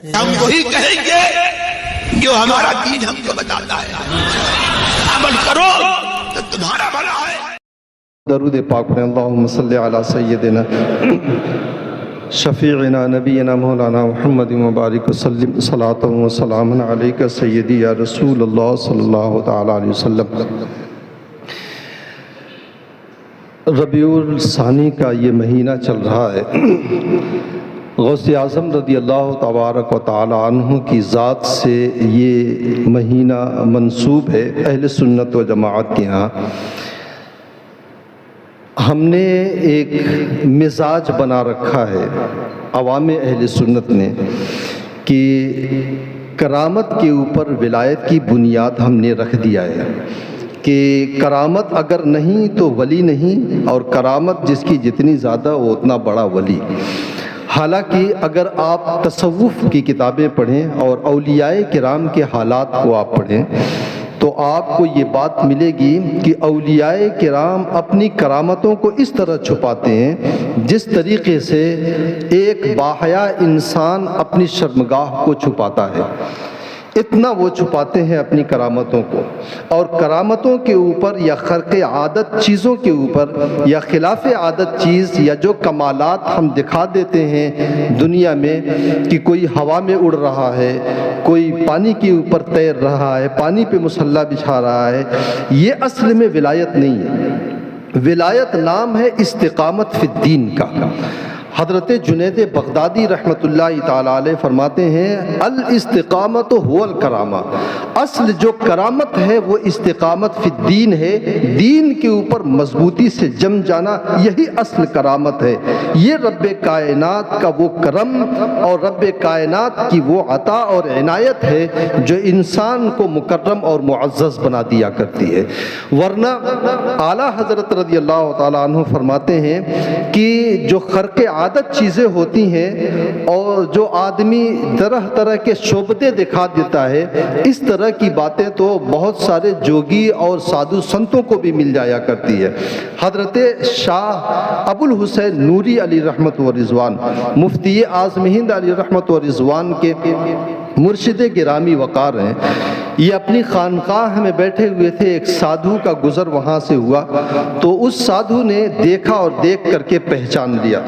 ہم وہی کہیں گے جو ہمارا دین ہم کو بتاتا ہے، عمل کرو تو تمہارا بھلا ہے۔ درود پاک پڑھیں۔ اللہم صلی علی سیدنا شفیعنا نبینا مولانا محمد مبارک وسلم صلاۃ و سلام علیک سیدی یا رسول اللہ صلی اللہ تعالی علیہ وسلم۔ ربیع الثانی کا یہ مہینہ چل رہا ہے۔ غوث اعظم رضی اللہ تبارک و تعالی عنہ کی ذات سے یہ مہینہ منسوب ہے اہل سنت و جماعت کے ہاں۔ ہم نے ایک مزاج بنا رکھا ہے عوام اہل سنت نے کہ کرامت کے اوپر ولایت کی بنیاد ہم نے رکھ دیا ہے کہ کرامت اگر نہیں تو ولی نہیں، اور کرامت جس کی جتنی زیادہ وہ اتنا بڑا ولی۔ حالانکہ اگر آپ تصوف کی کتابیں پڑھیں اور اولیاء کرام کے حالات کو آپ پڑھیں تو آپ کو یہ بات ملے گی کہ اولیاء کرام اپنی کرامتوں کو اس طرح چھپاتے ہیں جس طریقے سے ایک باحیا انسان اپنی شرمگاہ کو چھپاتا ہے، اتنا وہ چھپاتے ہیں اپنی کرامتوں کو۔ اور کرامتوں کے اوپر یا خرق عادت چیزوں کے اوپر یا خلاف عادت چیز یا جو کمالات ہم دکھا دیتے ہیں دنیا میں کہ کوئی ہوا میں اڑ رہا ہے، کوئی پانی کے اوپر تیر رہا ہے، پانی پہ مصلی بچھا رہا ہے، یہ اصل میں ولایت نہیں ہے۔ ولایت نام ہے استقامت فی الدین کا۔ حضرت جنید بغدادی رحمۃ اللہ تعالیٰ علیہ فرماتے ہیں الاستقامت هو الکرامہ، اصل جو کرامت ہے وہ استقامت فی الدین ہے، دین کے اوپر مضبوطی سے جم جانا، یہی اصل کرامت ہے۔ یہ رب کائنات کا وہ کرم اور رب کائنات کی وہ عطا اور عنایت ہے جو انسان کو مکرم اور معزز بنا دیا کرتی ہے۔ ورنہ اعلیٰ حضرت رضی اللہ تعالیٰ عنہ فرماتے ہیں کہ جو خرق عادت چیزیں ہوتی ہیں اور جو آدمی طرح طرح کے شعبدے دکھا دیتا ہے، اس طرح کی باتیں تو بہت سارے جوگی اور سادھو سنتوں کو بھی مل جایا کرتی ہے۔ حضرت شاہ ابو الحسین نوری علی رحمت و رضوان، مفتی اعظم ہند علی رحمت و رضوان کے مرشد گرامی وقار ہیں، یہ اپنی خانقاہ میں بیٹھے ہوئے تھے، ایک سادھو کا گزر وہاں سے ہوا تو اس سادھو نے دیکھا اور دیکھ کر کے پہچان لیا،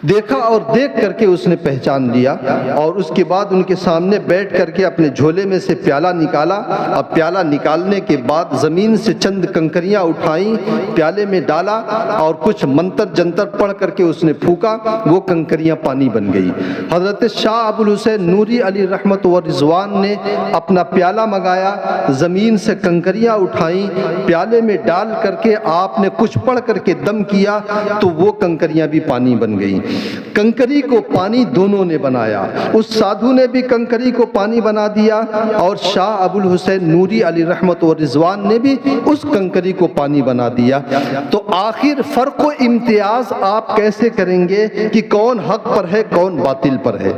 دیکھا اور دیکھ کر کے اس نے پہچان لیا، اور اس کے بعد ان کے سامنے بیٹھ کر کے اپنے جھولے میں سے پیالہ نکالا۔ اب پیالہ نکالنے کے بعد زمین سے چند کنکریاں اٹھائیں، پیالے میں ڈالا اور کچھ منتر جنتر پڑھ کر کے اس نے پھونکا، وہ کنکریاں پانی بن گئی۔ حضرت شاہ ابو الحسین نوری علی رحمت و رضوان نے اپنا پیالہ منگایا، زمین سے کنکریاں اٹھائیں، پیالے میں ڈال کر کے آپ نے کچھ پڑھ کر کے دم کیا تو وہ کنکریاں بھی پانی بن گئیں۔ کنکری کو پانی دونوں نے بنایا، اس سادھو نے بھی کنکری کو پانی بنا دیا اور شاہ ابو الحسین نوری علی رحمت و رضوان نے بھی اس کنکری کو پانی بنا دیا۔ تو آخر فرق و امتیاز آپ کیسے کریں گے کہ کون حق پر ہے کون باطل پر ہے؟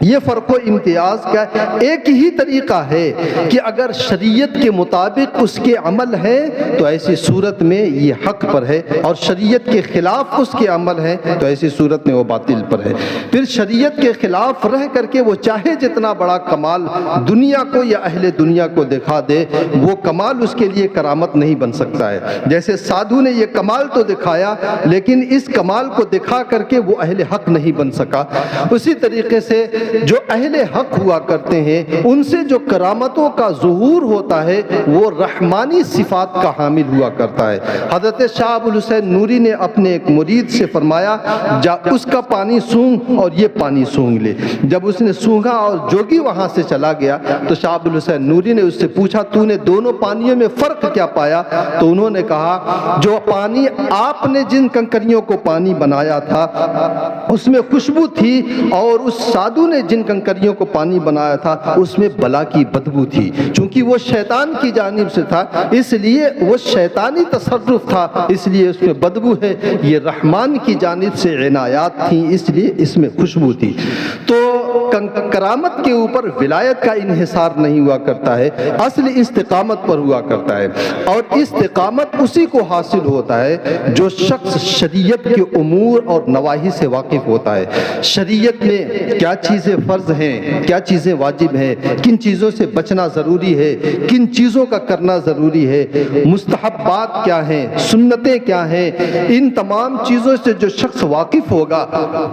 یہ فرق و امتیاز کا ایک ہی طریقہ ہے کہ اگر شریعت کے مطابق اس کے عمل ہے تو ایسی صورت میں یہ حق پر ہے، اور شریعت کے خلاف اس کے عمل ہے تو ایسی صورت میں وہ باطل پر ہے۔ پھر شریعت کے خلاف رہ کر کے وہ چاہے جتنا بڑا کمال دنیا کو یا اہل دنیا کو دکھا دے، وہ کمال اس کے لیے کرامت نہیں بن سکتا ہے۔ جیسے سادھو نے یہ کمال تو دکھایا لیکن اس کمال کو دکھا کر کے وہ اہل حق نہیں بن سکا۔ اسی طریقے سے جو اہل حق ہوا کرتے ہیں ان سے جو کرامتوں کا ظہور ہوتا ہے وہ رحمانی صفات کا حامل ہوا کرتا ہے۔ حضرت شاہ ابو الحسین نوری نے اپنے ایک مرید سے فرمایا جا اس کا پانی سونگ اور یہ پانی سونگ لے۔ جب اس نے سونگا اور جوگی وہاں سے چلا گیا تو شاہ ابو الحسین نوری نے اس سے پوچھا تو نے دونوں پانیوں میں فرق کیا پایا؟ تو انہوں نے کہا جو پانی آپ نے جن کنکریوں کو پانی بنایا تھا اس میں خوشبو تھی، اور اس سادھو نے جن کنکریوں کو پانی بنایا تھا اس میں بلا کی بدبو تھی۔ چونکہ وہ شیطان کی جانب سے تھا اس لیے وہ شیطانی تصرف تھا، اس لیے اس میں بدبو ہے، یہ رحمان کی جانب سے عنایات تھیں اس لیے اس میں خوشبو تھی۔ تو کرامت کے اوپر ولایت کا انحصار نہیں ہوا کرتا ہے، اصل استقامت پر ہوا کرتا ہے، اور استقامت اسی کو حاصل ہوتا ہے جو شخص شریعت کے امور اور نواہی سے واقف ہوتا ہے۔ شریعت میں کیا چیزیں فرض ہیں، کیا چیزیں واجب ہیں، کن چیزوں سے بچنا ضروری ہے، کن چیزوں کا کرنا ضروری ہے، مستحبات کیا ہیں، سنتیں کیا ہیں، ان تمام چیزوں سے جو شخص واقف ہوگا،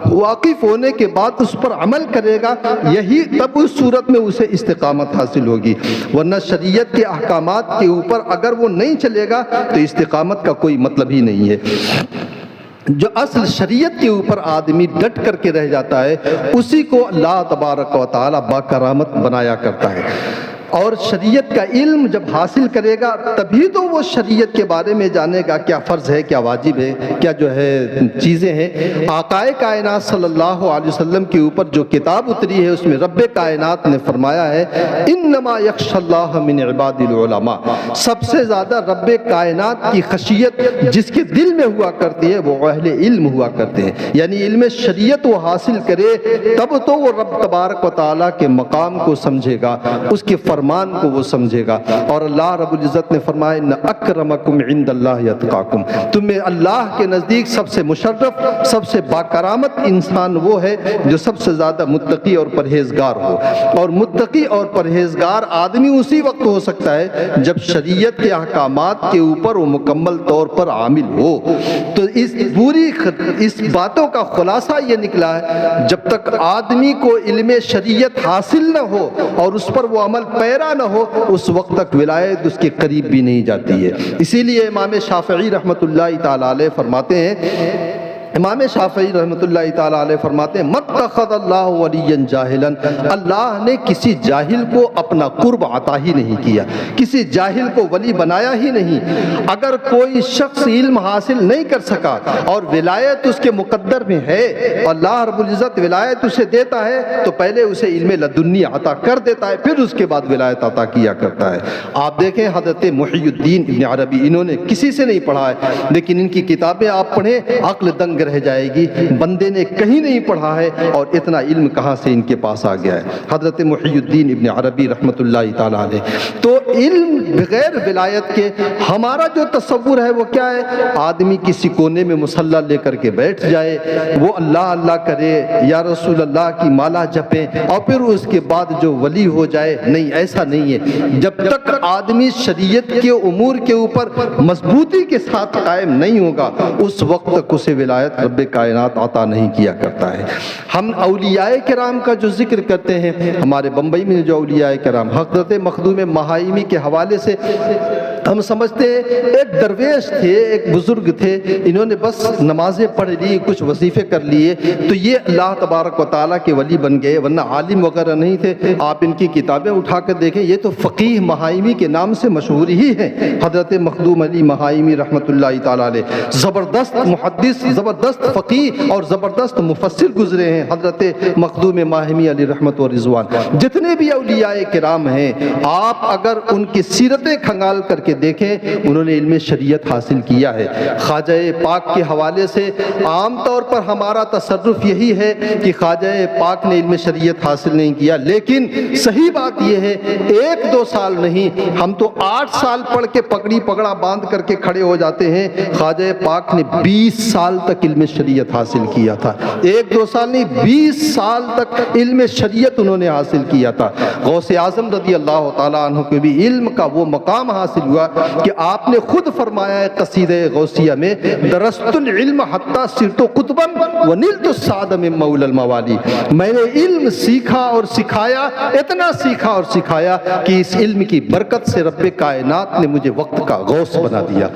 واقف ہونے کے بعد اس پر عمل کرے گا، یہی تب اس صورت میں اسے استقامت حاصل ہوگی۔ ورنہ شریعت کے احکامات کے اوپر اگر وہ نہیں چلے گا تو استقامت کا کوئی مطلب ہی نہیں ہے۔ جو اصل شریعت کے اوپر آدمی ڈٹ کر کے رہ جاتا ہے، اسی کو اللہ تبارک و تعالی باکرامت بنایا کرتا ہے۔ اور شریعت کا علم جب حاصل کرے گا تبھی تو وہ شریعت کے بارے میں جانے گا، کیا فرض ہے، کیا واجب ہے، کیا جو ہے چیزیں ہیں۔ آقا کائنات صلی اللہ علیہ وسلم کے اوپر جو کتاب اتری ہے اس میں رب کائنات نے فرمایا ہے انما یخشی اللہ من عباد العلماء، سب سے زیادہ رب کائنات کی خشیت جس کے دل میں ہوا کرتی ہے وہ اہل علم ہوا کرتے ہیں، یعنی علم شریعت وہ حاصل کرے تب تو وہ رب تبارک و تعالیٰ کے مقام کو سمجھے گا، اس کے فرمان کو وہ سمجھے گا۔ اور اللہ رب العزت نے فرمایا ان اکرمکم عند اللہ اتقاکم، تمہیں اللہ کے نزدیک سب سے مشرف، سب سے باکرامت انسان وہ ہے جو سب سے زیادہ متقی اور پرہیزگار ہو۔ اور متقی اور پرہیزگار آدمی اسی وقت ہو سکتا ہے جب شریعت کے احکامات کے اوپر وہ مکمل طور پر عامل ہو۔ تو اس باتوں کا خلاصہ یہ نکلا ہے جب تک آدمی کو علم شریعت حاصل نہ ہو اور اس پر وہ عمل پیرا نہ ہو اس وقت تک ولایت اس کے قریب بھی نہیں جاتی ہے۔ اسی لیے امام شافعی رحمۃ اللہ تعالی علیہ فرماتے ہیں، امام شافعی رحمۃ اللہ تعالی علیہ فرماتے ہیں متخذ اللہ ولیا جاہلا، اللہ نے کسی جاہل کو اپنا قرب عطا ہی نہیں کیا، کسی جاہل کو ولی بنایا ہی نہیں۔ اگر کوئی شخص علم حاصل نہیں کر سکا اور ولایت اس کے مقدر میں ہے، اللہ رب العزت ولایت اسے دیتا ہے تو پہلے اسے علم لدنی عطا کر دیتا ہے، پھر اس کے بعد ولایت عطا کیا کرتا ہے۔ آپ دیکھیں حضرت محی الدین ابن عربی، انہوں نے کسی سے نہیں پڑھا ہے لیکن ان کی کتابیں آپ پڑھیں عقل دنگ رہ جائے گی، بندے نے کہیں نہیں پڑھا ہے اور اتنا علم کہاں سے ان کے پاس آ گیا ہے، حضرت محی الدین ابن عربی رحمۃ اللہ تعالی علیہ۔ تو علم بغیر ولایت کے ہمارا جو تصور ہے وہ کیا ہے، آدمی کسی کونے میں مصلی لے کر کے بیٹھ جائے، وہ اللہ اللہ کرے یا رسول اللہ کی مالا جپے اور پھر اس کے بعد جو ولی ہو جائے، نہیں، ایسا نہیں ہے۔ جب تک آدمی شریعت کے امور کے اوپر مضبوطی کے ساتھ قائم نہیں ہوگا اس وقت تک اسے ولایت رب کائنات عطا نہیں کیا کرتا ہے۔ ہم اولیاء کرام کا جو ذکر کرتے ہیں، ہمارے بمبئی میں جو اولیاء کرام، حضرت مخدوم مہائمی کے حوالے سے ہم سمجھتے ہیں ایک درویش تھے، ایک بزرگ تھے، انہوں نے بس نمازیں پڑھ لی، کچھ وظیفے کر لیے تو یہ اللہ تبارک و تعالیٰ کے ولی بن گئے، ورنہ عالم وغیرہ نہیں تھے۔ آپ ان کی کتابیں اٹھا کر دیکھیں، یہ تو فقیہ مہائمی کے نام سے مشہور ہی ہیں۔ حضرت مخدوم علی مہائمی رحمۃ اللہ تعالیٰ علیہ زبردست محدث، زبردست فقیہ اور زبردست مفسر گزرے ہیں حضرت مخدوم مہائمی علی رحمت و رضوان۔ جتنے بھی اولیاء کرام ہیں آپ اگر ان کی سیرتیں کھنگال کر کے دیکھیں، انہوں نے علم شریعت حاصل کیا ہے۔ خواجہ پاک کے حوالے سے عام طور پر ہمارا تصرف یہی ہے کہ خواجہ پاک نے علم شریعت حاصل نہیں کیا، لیکن صحیح بات یہ ہے 1-2 سال نہیں، ہم تو 8 سال پڑھ کے پگڑی پگڑا باندھ کر کے کھڑے ہو جاتے ہیں۔ خواجہ پاک نے 20 سال تک علم شریعت حاصل کیا تھا، 1-2 سال نہیں، 20 سال تک علم شریعت انہوں نے حاصل کیا تھا۔ غوث اعظم رضی اللہ تعالیٰ عنہ کو بھی علم کا وہ مقام حاصل ہوا کہ آپ نے خود فرمایا ہے قصیدہ غوثیہ میں درست العلم حتی صرت قطبا ونلت السعد من مولا الموالی، میں نے علم سیکھا اور سکھایا، اتنا سیکھا اور سکھایا کہ اس علم کی برکت سے رب کائنات نے مجھے وقت کا غوث بنا دیا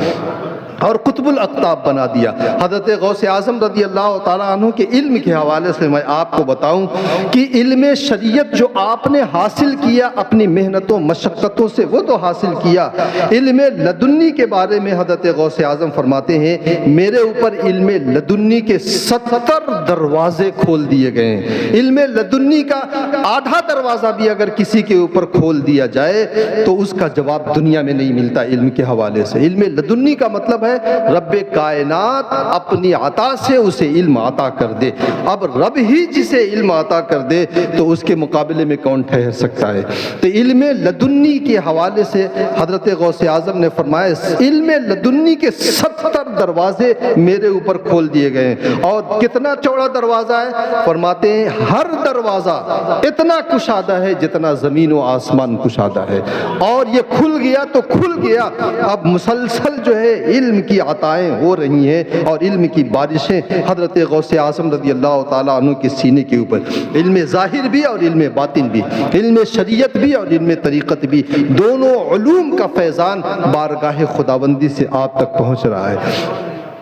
اور قطب الاقطاب بنا دیا۔ حضرت غوث اعظم رضی اللہ تعالیٰ عنہ کے علم کے حوالے سے میں آپ کو بتاؤں کہ علم شریعت جو آپ نے حاصل کیا اپنی محنتوں مشقتوں سے، وہ تو حاصل کیا۔ علم لدنی کے بارے میں حضرت غوث اعظم فرماتے ہیں میرے اوپر علم لدنی کے 70 دروازے کھول دیے گئے ہیں۔ علم لدنی کا آدھا دروازہ بھی اگر کسی کے اوپر کھول دیا جائے تو اس کا جواب دنیا میں نہیں ملتا۔ علم کے حوالے سے علم لدنی کا مطلب ہے ہے رب کائنات اپنی عطا سے اسے علم عطا کر دے. اب رب ہی جسے علم عطا کر دے تو اس کے مقابلے میں کون ٹھہر سکتا ہے؟ تو علم لدنی کے حوالے سے حضرت غوث اعظم نے فرمایا علم لدنی کے 70 دروازے میرے اوپر کھول دیے گئے ہیں. اور کتنا چوڑا دروازہ ہے؟ فرماتے ہیں ہر دروازہ اتنا کشادہ ہے جتنا زمین و آسمان کشادہ ہے. اور یہ کھل گیا تو کھل گیا. اب مسلسل جو ہے علم کی عطائیں ہو رہی ہیں اور علم کی بارشیں حضرت غوث اعظم رضی اللہ تعالیٰ عنہ کے سینے کے اوپر، علم ظاہر بھی اور علم باطن بھی، علم شریعت بھی اور علم طریقت بھی، دونوں علوم کا فیضان بارگاہ خداوندی سے آپ تک پہنچ رہا ہے.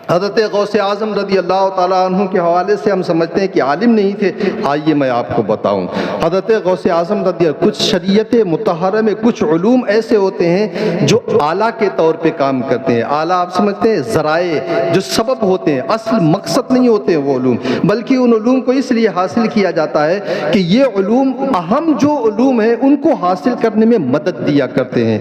حضرت غوث اعظم رضی اللہ تعالیٰ عنہ کے حوالے سے ہم سمجھتے ہیں کہ عالم نہیں تھے. آئیے میں آپ کو بتاؤں. حضرت غوث اعظم رضی اللہ، کچھ شریعت مطہرہ میں کچھ علوم ایسے ہوتے ہیں جو آلہ کے طور پہ کام کرتے ہیں. آلہ آپ سمجھتے ہیں ذرائع جو سبب ہوتے ہیں، اصل مقصد نہیں ہوتے ہیں وہ علوم، بلکہ ان علوم کو اس لیے حاصل کیا جاتا ہے کہ یہ علوم اہم جو علوم ہیں ان کو حاصل کرنے میں مدد دیا کرتے ہیں.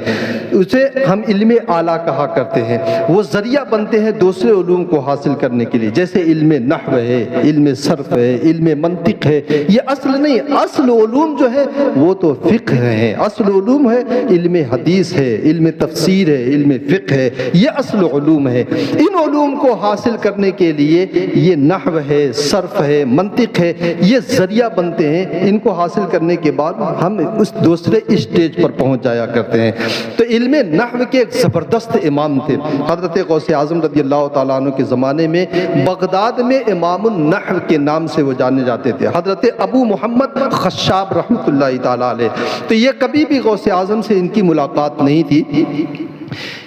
اسے ہم علم آلہ کہا کرتے ہیں. وہ ذریعہ بنتے ہیں دوسرے علوم کو حاصل کرنے کے لیے، جیسے علم نحو ہے، علم صرف ہے، علم منطق ہے. یہ اصل نہیں، اصل علوم جو ہے وہ تو فقہ ہے. اصل علوم ہے علم حدیث ہے، علم تفسیر ہے، علم فقہ ہے. یہ اصل علوم ہے. ان علوم کو حاصل کرنے کے لیے یہ نحو ہے، صرف ہے، منطق ہے، یہ ذریعہ بنتے ہیں. ان کو حاصل کرنے کے بعد ہم اس دوسرے اسٹیج پر پہنچ جایا کرتے ہیں. تو علم نحو کے ایک زبردست امام تھے حضرت غوث اعظم رضی اللہ تعالیٰ عنہ کے زمانے میں. بغداد میں امام النحو کے نام سے وہ جانے جاتے تھے، حضرت ابو محمد خشاب رحمۃ اللہ تعالیٰ علیہ. تو یہ کبھی بھی غوث اعظم سے ان کی ملاقات نہیں تھی.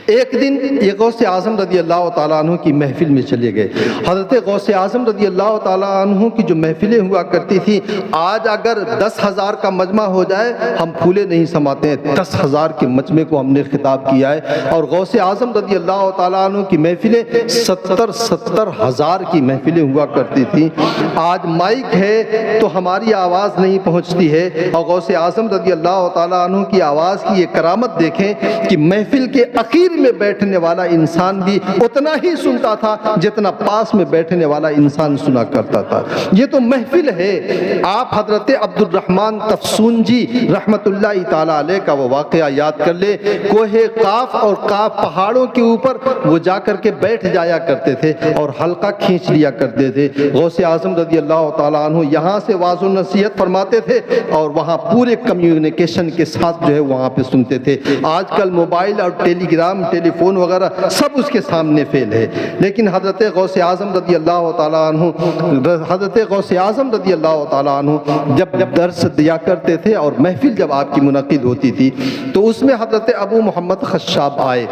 ایک دن یہ غوث اعظم رضی اللہ تعالیٰ عنہ کی محفل میں چلے گئے. حضرت غوث اعظم رضی اللہ تعالیٰ عنہ کی جو محفلیں ہوا کرتی تھی، آج اگر 10,000 کا مجمع ہو جائے ہم پھولے نہیں سماتے ہیں. 10,000 کے مجمع کو ہم نے خطاب کیا ہے. اور غوث اعظم رضی اللہ تعالیٰ عنہ کی محفلیں 70,000 کی محفلیں ہوا کرتی تھیں. آج مائک ہے تو ہماری آواز نہیں پہنچتی ہے. اور غوث اعظم رضی اللہ تعالیٰ عنہ کی آواز کی یہ کرامت دیکھیں کہ محفل کے اخیر میں بیٹھنے والا انسان بھی اتنا ہی سنتا تھا جتنا پاس میں بیٹھنے والا انسان سنا کرتا تھا. یہ تو محفل ہے. آپ حضرت عبد الرحمن تفسونجی رحمت اللہ تعالیٰ علیہ کا وہ واقعہ یاد کر لے. کوہ قاف اور قاف پہاڑوں کے اوپر وہ جا کر کے بیٹھ جایا کرتے تھے اور حلقہ کھینچ لیا کرتے تھے. غوث اعظم رضی اللہ تعالیٰ عنہ یہاں سے واعظ و نصیحت فرماتے تھے اور وہاں پورے کمیونیکیشن کے ساتھ جو ہے وہاں پہ سنتے تھے. آج کل موبائل اور ٹیلی گرام، ٹیلی فون وغیرہ سب اس کے سامنے فیل ہے. لیکن حضرت غوث اعظم رضی اللہ تعالیٰ عنہ جب درس دیا کرتے تھے اور محفل جب آپ کی منعقد ہوتی تھی تو اس میں حضرت ابو محمد خشاب آئے.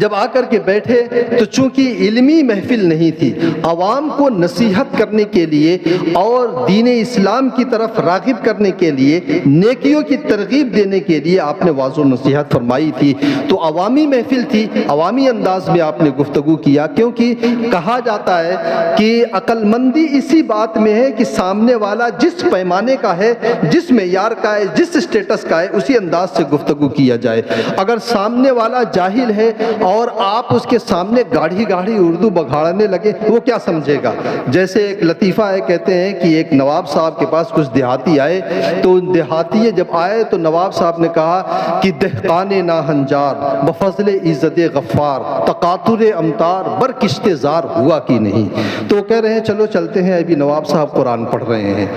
جب آ کر کے بیٹھے تو چونکہ علمی محفل نہیں تھی، عوام کو نصیحت کرنے کے لیے اور دین اسلام کی طرف راغب کرنے کے لیے، نیکیوں کی ترغیب دینے کے لیے آپ نے واضح نصیحت فرمائی تھی. تو عوامی محفل تھی، عوامی انداز میں آپ نے گفتگو کیا. کیونکہ کہا جاتا ہے کہ عقل مندی اسی بات میں ہے کہ سامنے والا جس پیمانے کا ہے، جس معیار کا ہے، جس اسٹیٹس کا ہے، اسی انداز سے گفتگو کیا جائے. اگر سامنے والا جاہل ہے اور آپ اس کے سامنے گاڑھی گاڑھی اردو بگھاڑنے لگے وہ کیا سمجھے گا؟ جیسے ایک لطیفہ ہے، کہتے ہیں کہ ایک نواب صاحب کے پاس کچھ دیہاتی آئے. تو دیہاتی جب آئے تو نواب صاحب نے کہا کہ دہقان ناہنجار بفضل عزت غفار تقاطر امطار بر کشت زار ہوا کی نہیں. تو کہہ رہے ہیں چلو چلتے ہیں. ابھی نواب صاحب قرآن پڑھ رہے ہیں.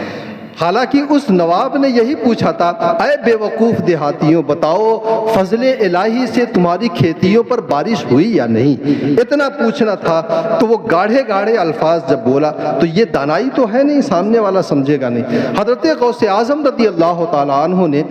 حالانکہ اس نواب نے یہی پوچھا تھا، اے بے وقوف دیہاتیوں بتاؤ فضل الہی سے تمہاری کھیتیوں پر بارش ہوئی یا نہیں؟ اتنا پوچھنا تھا. تو وہ گاڑھے گاڑھے الفاظ جب بولا تو یہ دانائی تو ہے نہیں، سامنے والا سمجھے گا نہیں. حضرت غوث اعظم رضی اللہ تعالیٰ عنہ نے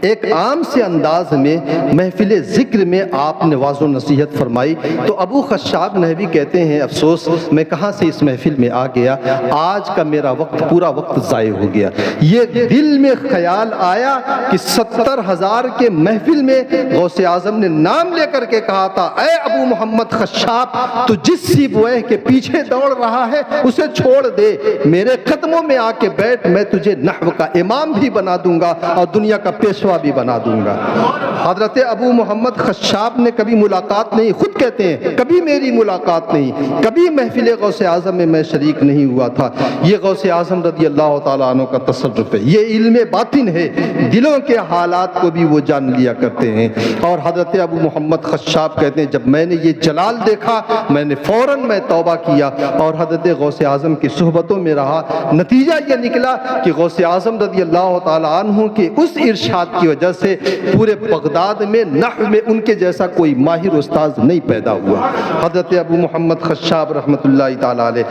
ایک عام سے انداز میں محفل ذکر میں آپ نے واضح نصیحت فرمائی. تو ابو خشاب نحوی کہتے ہیں افسوس میں کہاں سے اس محفل میں آ گیا، آج کا میرا وقت پورا وقت ضائع ہو گیا. یہ دل میں خیال آیا کہ 70,000 کے محفل میں غوث اعظم نے نام لے کر کے کہا تھا، اے ابو محمد خشاب تو جس سیبوئے کے پیچھے دوڑ رہا ہے اسے چھوڑ دے، میرے قدموں میں آ کے بیٹھ، میں تجھے نحو کا امام بھی بنا دوں گا اور دنیا کا پیشوا پیشوا بھی بنا دوں گا۔ حضرت ابو محمد خشاب نے کبھی ملاقات نہیں، خود کہتے ہیں کبھی میری ملاقات نہیں، کبھی محفل غوث اعظم میں میں شریک نہیں ہوا تھا۔ یہ غوث اعظم رضی اللہ تعالیٰ عنہ کا تصرف ہے، یہ علم باطن ہے، دلوں کے حالات کو بھی وہ جان لیا کرتے ہیں۔ اور حضرت ابو محمد خشاب کہتے ہیں جب میں نے یہ جلال دیکھا میں نے فوراً توبہ کیا اور حضرت غوث اعظم کی صحبتوں میں رہا۔ نتیجہ یہ نکلا کہ غوث اعظم رضی اللہ تعالیٰ عنہ کے اس ارشاد کی وجہ سے پورے بغداد میں نحو میں ان کے جیسا کوئی ماہر استاذ نہیں پیدا ہوا۔ حضرت ابو محمد خشاب رحمۃ اللہ تعالیٰ علیہ،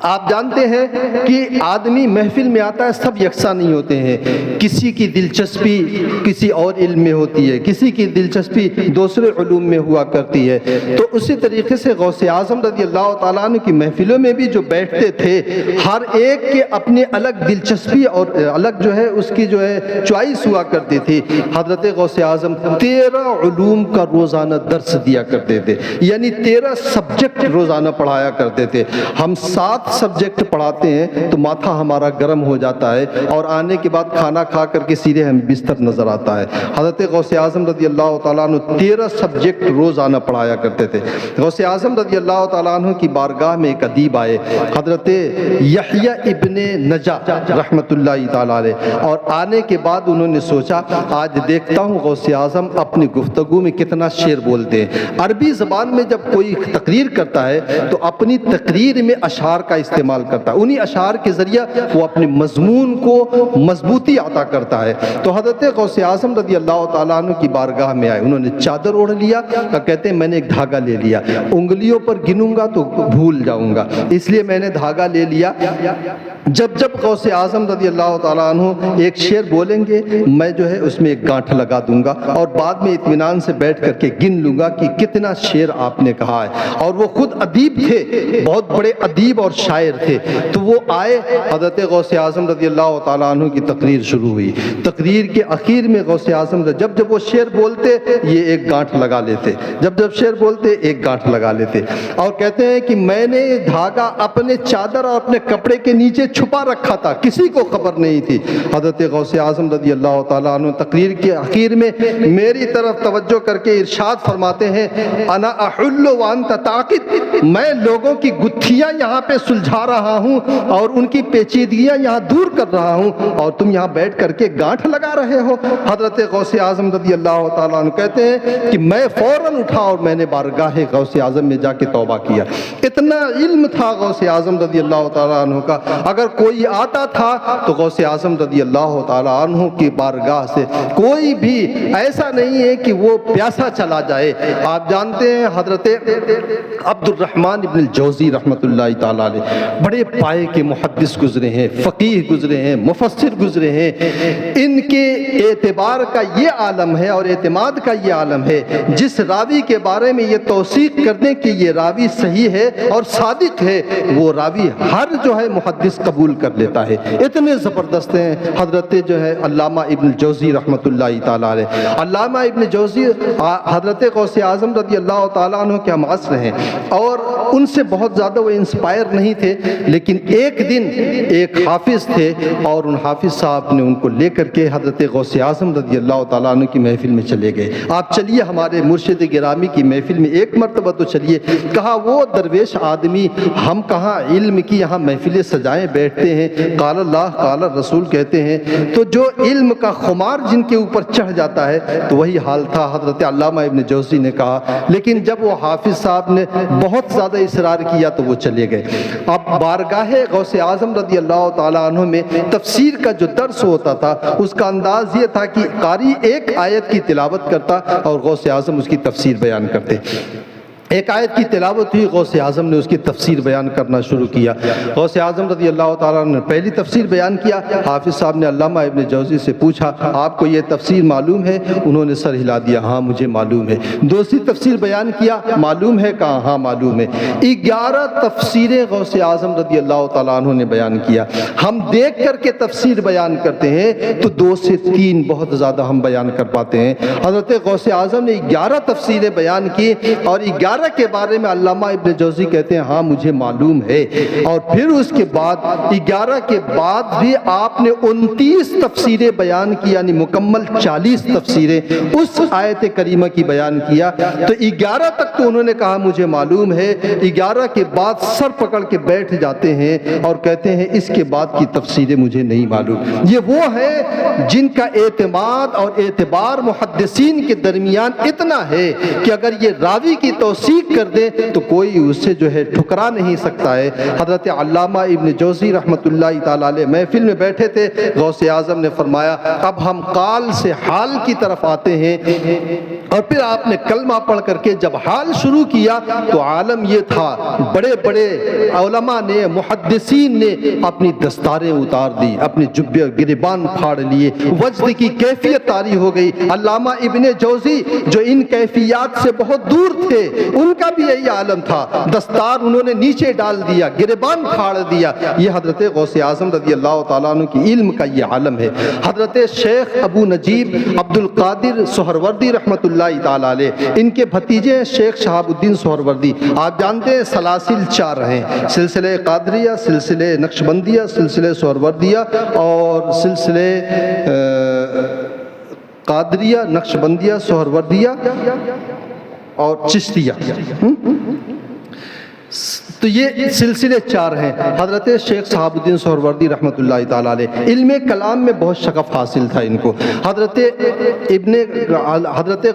آپ جانتے ہیں کہ آدمی محفل میں آتا ہے سب یکساں نہیں ہوتے ہیں، کسی کی دلچسپی کسی اور علم میں ہوتی ہے، کسی کی دلچسپی دوسرے علوم میں ہوا کرتی ہے۔ تو اسی طریقے سے غوث اعظم رضی اللہ تعالیٰ عنہ کی محفلوں میں بھی جو بیٹھتے تھے ہر ایک کے اپنے الگ دلچسپی اور الگ جو ہے اس کی جو ہے چوائس ہوا کرتی تھی۔ حضرت غوث اعظم 13 علوم کا روزانہ درس دیا کرتے تھے، یعنی 13 سبجیکٹ روزانہ پڑھایا کرتے تھے۔ ہم 7 سبجیکٹ پڑھاتے ہیں تو ماتھا ہمارا گرم ہو جاتا ہے اور آنے کے بعد کھانا کھا کر کے سیدھے ہم بستر نظر آتا ہے۔ حضرت غوث اعظم رضی اللہ تعالیٰ عنہ 13 سبجیکٹ روزانہ پڑھایا کرتے تھے۔ غوث اعظم رضی اللہ تعالیٰ عنہ کی بارگاہ میں ایک ادیب آئے، حضرت یحییٰ ابن نجا رحمۃ اللہ تعالیٰ علیہ، اور آنے کے بعد انہوں نے سوچا آج دیکھتا ہوں غوث اعظم اپنی گفتگو میں کتنا شعر بولتے ہیں۔ عربی زبان میں جب کوئی تقریر کرتا ہے تو اپنی تقریر میں اشعار کا استعمال کرتا ہے، انہی اشعار کے ذریعہ وہ اپنے مضمون کو مضبوطی عطا کرتا ہے۔ تو حضرت غوث اعظم رضی اللہ تعالیٰ عنہ کی بارگاہ میں آئے، انہوں نے چادر اوڑھ لیا، کہتے ہیں میں نے ایک دھاگا لے لیا، انگلیوں پر گنوں گا تو بھول جاؤں گا، اس لیے میں نے دھاگا لے لیا۔ جب جب غوث اعظم رضی اللہ تعالیٰ عنہ ایک شعر بولیں گے میں جو ہے اس میں ایک گانٹھ لگا دوں گا اور بعد میں اطمینان سے بیٹھ کر کے گن لوں گا کہ کتنا شعر آپ نے کہا ہے۔ اور وہ خود ادیب تھے، بہت بڑے ادیب اور شاعر تھے۔ تو وہ آئے، حضرت غوث اعظم رضی اللہ تعالیٰ عنہ کی تقریر شروع ہوئی۔ تقریر کے اخیر میں غوث اعظم جب جب وہ شعر بولتے یہ ایک گانٹھ لگا لیتے، جب جب شعر بولتے ایک گانٹھ لگا لیتے، اور کہتے ہیں کہ میں نے دھاگا اپنے چادر اور اپنے کپڑے کے نیچے چھپا رکھا تھا، کسی کو خبر نہیں تھی۔ حضرت غوث اعظم رضی اللہ تعالیٰ عنہ تقریر کے اخیر میں میری طرف توجہ کر کے ارشاد فرماتے ہیں انا احل وانت تعقد، میں لوگوں کی گتھیاں یہاں پہ سلجھا رہا ہوں اور ان کی پیچیدگیاں یہاں دور کر رہا ہوں اور تم یہاں بیٹھ کر کے گانٹھ لگا رہے ہو۔ حضرت غوث اعظم رضی اللہ تعالیٰ عنہ کہتے ہیں کہ میں فوراً اٹھا اور میں نے بارگاہ غوث اعظم میں جا کے توبہ کیا۔ اتنا علم تھا غوث اعظم رضی اللہ تعالیٰ عنہ کا، اگر کوئی آتا تھا تو غوث اعظم رضی اللہ تعالیٰ عنہ کی بارگاہ سے کوئی بھی ایسا نہیں ہے کہ وہ پیاسا چلا جائے۔ آپ جانتے ہیں حضرت عبد الرحمن ابن الجوزی رحمۃ اللہ تعالیٰ علیہ بڑے پائے کے محدث گزرے ہیں، فقیہ گزرے ہیں، مفسر گزرے ہیں۔ ان کے اعتبار کا یہ عالم ہے اور اعتماد کا یہ عالم ہے، جس راوی کے بارے میں یہ توثیق کر دیں کہ یہ راوی صحیح ہے اور صادق ہے، وہ راوی ہر جو ہے محدث قبول کر لیتا ہے۔ اتنے زبردست ہیں حضرت جو ہے علامہ ابن الجوزی رحمۃ اللہ تعالیٰ علیہ۔ علامہ ابن جوزی حضرت غوث اعظم رضی اللہ تعالیٰ عنہ کے ہم عصر ہیں اور ان سے بہت زیادہ وہ انسپائر نہیں تھے، لیکن ایک دن ایک حافظ تھے اور ان حافظ صاحب نے ان کو لے کر کے حضرت غوث اعظم رضی اللہ تعالیٰ عنہ کی محفل میں چلے گئے۔ آپ چلیے ہمارے مرشد گرامی کی محفل میں ایک مرتبہ تو چلیے۔ کہا وہ درویش آدمی ہم کہاں علم کی یہاں محفلیں سجائیں بیٹھتے ہیں، قال اللہ قال رسول کہتے ہیں، تو جو علم کا خمار جن کے اوپر چڑھ جاتا ہے تو وہی حال تھا حضرت علامہ ابن جوزی نے کہا۔ لیکن جب وہ حافظ صاحب نے بہت زیادہ اصرار کیا تو وہ چلے گئے۔ اب بارگاہ غوث اعظم رضی اللہ تعالیٰ عنہ میں تفسیر کا جو درس ہوتا تھا اس کا انداز یہ تھا کہ قاری ایک آیت کی تلاوت کرتا اور غوث اعظم اس کی تفسیر بیان کرتے۔ ایک آیت کی تلاوت ہوئی، غوث اعظم نے اس کی تفسیر بیان کرنا شروع کیا۔ غوث اعظم رضی اللہ تعالیٰ نے پہلی تفسیر بیان کیا، حافظ صاحب نے علامہ ابن جوزی سے پوچھا آپ کو یہ تفسیر معلوم ہے؟ انہوں نے سر ہلا دیا ہاں مجھے معلوم ہے۔ دوسری تفسیر بیان کیا، معلوم ہے؟ کہا ہاں معلوم ہے۔ 11 تفسیریں غوث اعظم رضی اللہ تعالیٰ عنہ نے بیان کیا۔ ہم دیکھ کر کے تفسیر بیان کرتے ہیں تو 2 سے 3 بہت زیادہ ہم بیان کر پاتے ہیں۔ حضرت غوث اعظم نے 11 تفسیریں بیان کی اور 11 11 کے بارے میں علامہ ابن جوزی کہتے ہیں ہاں مجھے معلوم ہے، اور پھر اس کے بعد 11 کے بعد بھی آپ نے 29 تفسیریں بیان کی، یعنی مکمل 40 تفسیریں اس آیت کریمہ کی بیان کیا۔ تو 11 تک تو انہوں نے کہا مجھے معلوم ہے، 11 کے بعد سر پکڑ کے بیٹھ جاتے ہیں اور کہتے ہیں اس کے بعد کی تفسیریں مجھے نہیں معلوم۔ یہ وہ ہے جن کا اعتماد اور اعتبار محدثین کے درمیان اتنا ہے کہ اگر یہ راوی کی توثیق کر دے تو کوئی اسے جو ہے ٹھکرا نہیں سکتا ہے۔ حضرت علامہ ابن جوزی رحمۃ اللہ تعالیٰ علیہ محفل میں بیٹھے تھے، غوث اعظم نے فرمایا اب ہم قال سے حال کی طرف آتے ہیں، اور پھر آپ نے کلمہ پڑھ کر کے جب حال شروع کیا تو عالم یہ تھا، بڑے بڑے علماء نے، محدثین نے اپنی دستاریں اتار دی، اپنے جبے گریبان پھاڑ لیے، وجد کی کیفیت طاری ہو گئی۔ علامہ ابن جوزی جو ان کیفیات سے بہت دور تھے، ان کا بھی یہی عالم تھا، دستار انہوں نے نیچے ڈال دیا، گریبان پھاڑ دیا۔ یہ حضرت غوث اعظم رضی اللہ تعالیٰ عنہ کی علم کا یہ عالم ہے۔ حضرت شیخ ابو نجیب عبد القادر سہروردی رحمۃ اللہ تعالیٰ علیہ، ان کے بھتیجے شیخ شہاب الدین سہروردی۔ آپ جانتے ہیں سلاسل 4 ہیں، سلسلہ قادریہ، سلسلہ نقشبندیہ، سلسلہ سہروردیہ اور سلسلہ قادریہ، نقشبندیہ، سہروردیہ اور چشتیہ۔ تو یہ سلسلے 4 ہیں۔ حضرت شیخ صحاب الدین سہروردی رحمۃ اللہ تعالیٰ علیہ علم کلام میں بہت شغف حاصل تھا ان کو۔ حضرت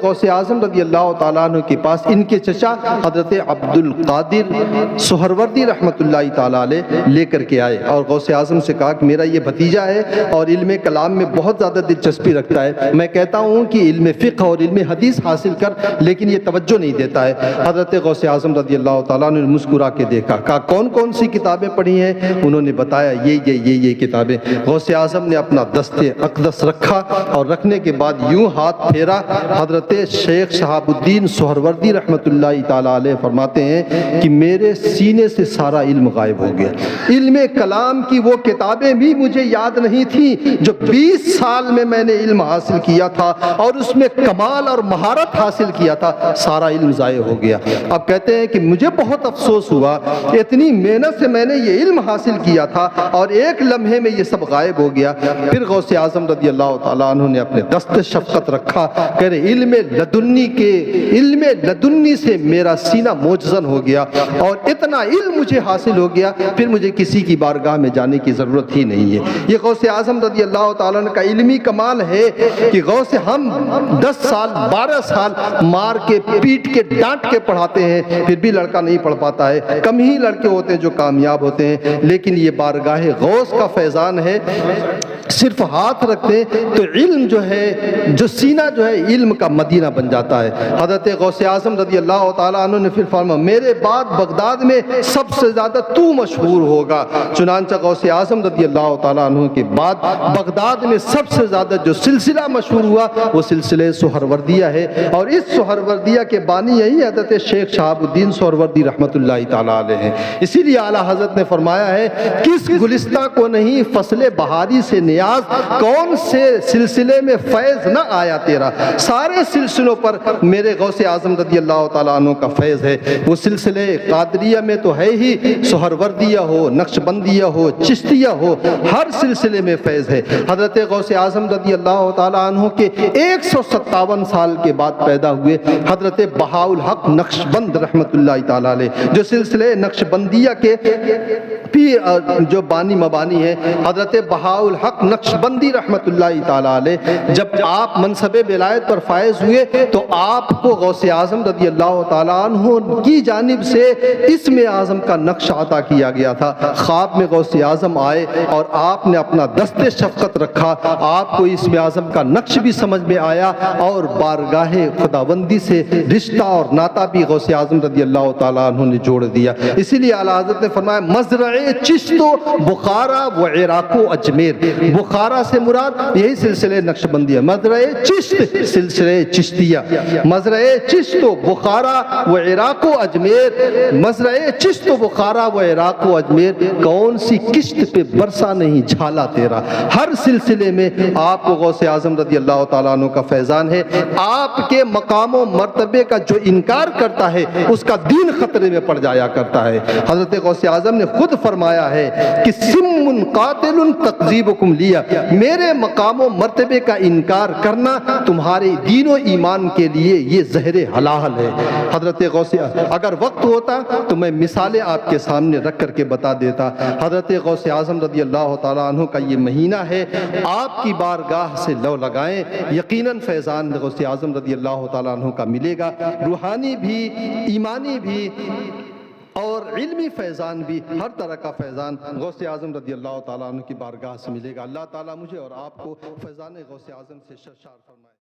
غوث اعظم رضی اللہ تعالیٰ عنہ کے پاس ان کے چچا حضرت عبد القادر سہروردی رحمۃ اللہ تعالیٰ علیہ لے کر کے آئے، اور غوث اعظم سے کہا کہ میرا یہ بھتیجا ہے اور علم کلام میں بہت زیادہ دلچسپی رکھتا ہے، میں کہتا ہوں کہ علم فقہ اور علم حدیث حاصل کر، لیکن یہ توجہ نہیں دیتا ہے۔ حضرت غوث اعظم رضی اللہ تعالیٰ عنہ نے مسکرا کے دیکھا، کہا کون کون سی کتابیں پڑھی ہیں؟ انہوں نے بتایا یہ کتابیں۔ غوث اعظم نے اپنا دست اقدس رکھا اور رکھنے کے بعد یوں ہاتھ پھیرا، حضرت شیخ شہاب الدین سہروردی رحمۃ اللہ تعالیٰ علیہ فرماتے ہیں کہ میرے سینے سے سارا علم غائب ہو گیا، علم کلام کی وہ کتابیں بھی مجھے یاد نہیں تھیں جو 20 سال میں نے علم حاصل کیا تھا اور اس میں کمال اور مہارت حاصل کیا تھا، سارا علم ضائع ہو گیا۔ اب کہتے ہیں کہ مجھے بہت افسوس ہوا، اتنی محنت سے میں نے یہ علم حاصل کیا تھا اور ایک لمحے میں یہ سب غائب ہو گیا۔ پھر غوث اعظم رضی اللہ تعالیٰ عنہ نے اپنے دست شفقت رکھا، کہہ رہے علم لدنی سے میرا سینہ موجزن ہو گیا اور اتنا علم مجھے حاصل ہو گیا، پھر مجھے کسی کی بارگاہ میں جانے کی ضرورت ہی نہیں ہے۔ یہ غوث اعظم رضی اللہ تعالیٰ عنہ کا علمی کمال ہے کہ غوث ہم 10 سال 12 سال مار کے پیٹ کے ڈانٹ کے پڑھاتے ہیں، پھر بھی لڑکا نہیں پڑھ پاتا ہے، کم ہی لڑکے ہوتے ہیں جو کامیاب ہوتے ہیں، لیکن یہ بارگاہ غوث کا فیضان ہے، صرف ہاتھ رکھتے تو علم جو ہے، جو سینہ جو ہے علم کا مدینہ بن جاتا ہے۔ حضرت غوث اعظم رضی اللہ تعالیٰ عنہ نے پھر فرمایا میرے بعد بغداد میں سب سے زیادہ تو مشہور ہوگا۔ چنانچہ غوث اعظم رضی اللہ تعالیٰ عنہ کے بعد بغداد میں سب سے زیادہ جو سلسلہ مشہور ہوا وہ سلسلہ سہروردیہ ہے، اور اس سہروردیہ کے بانی یہی حضرت شیخ شہاب الدین سہروردی رحمۃ اللہ تعالیٰ علیہ ہیں۔ اسی لیے اعلیٰ حضرت نے فرمایا ہے کس گلستہ کو نہیں فصل بہاری سے نیاز، کون سے سلسلے میں فیض نہ آیا تیرا، سارے سلسلوں پر میرے غوث اعظم رضی اللہ تعالیٰ عنہ کا فیض ہے۔ وہ سلسلے قادریہ میں تو ہے ہی، سہروردیہ ہو، نقشبندیہ ہو، چشتیہ ہو، ہر سلسلے میں فیض ہے۔ حضرت غوث اعظم رضی اللہ تعالیٰ عنہ کے 157 سال کے بعد پیدا ہوئے حضرت بہاء الحق نقشبند رحمۃ اللہ تعالیٰ علیہ، جو سلسلے نقشبندیہ کے بھی جو بانی مبانی ہیں، حضرت بہاء الحق نقشبندی رحمۃ اللہ تعالیٰ علیہ جب آپ منصب ولایت پر فائز ہوئے تو آپ کو غوث اعظم رضی اللہ تعالیٰ عنہ کی جانب سے اسم اعظم کا نقش عطا کیا گیا تھا۔ خواب میں غوث اعظم آئے اور آپ نے اپنا دست شفقت رکھا، آپ کو اسم اعظم کا نقش بھی سمجھ میں آیا اور بارگاہ خداوندی سے رشتہ اور ناتا بھی غوث اعظم رضی اللہ تعالیٰ عنہ نے جوڑ دیا۔ اسی لیے اعلیٰ حضرت نے فرمایا مزرع چشت و بخارا و عراق و اجمیر، بخارا سے مراد یہی سلسلہ نقشبندی ہے، مزرعہ چشت سلسلہ چشتیہ، مزرعہ چشت و بخارا و عراق و اجمیر، مزرعہ چشت و بخارا و عراق و اجمیر، کون سی کشت پہ برسا نہیں جھالا تیرا۔ ہر سلسلے میں آپ کو غوث اعظم رضی اللہ تعالیٰ عنہ کا فیضان ہے۔ آپ کے مقام و مرتبے کا جو انکار کرتا ہے اس کا دین خطرے میں پڑ جایا کرتا ہے۔ حضرت غوث اعظم نے خود فرمایا ہے کہ سم قاتل تکذیبکم لیا، میرے مقام و مرتبے کا انکار کرنا تمہارے دین و ایمان کے لیے یہ زہر حلال ہے۔ حضرت غوث، اگر وقت ہوتا تو میں مثالیں آپ کے سامنے رکھ کر کے بتا دیتا۔ حضرت غوث اعظم رضی اللہ تعالیٰ عنہ کا یہ مہینہ ہے، آپ کی بارگاہ سے لو لگائیں، یقیناً فیضان غوث اعظم رضی اللہ تعالیٰ عنہ کا ملے گا، روحانی بھی، ایمانی بھی اور علمی فیضان بھی، ہر طرح کا فیضان غوث اعظم رضی اللہ تعالیٰ عنہ کی بارگاہ سے ملے گا۔ اللہ تعالیٰ مجھے اور آپ کو فیضان غوث اعظم سے سرشار فرمائے۔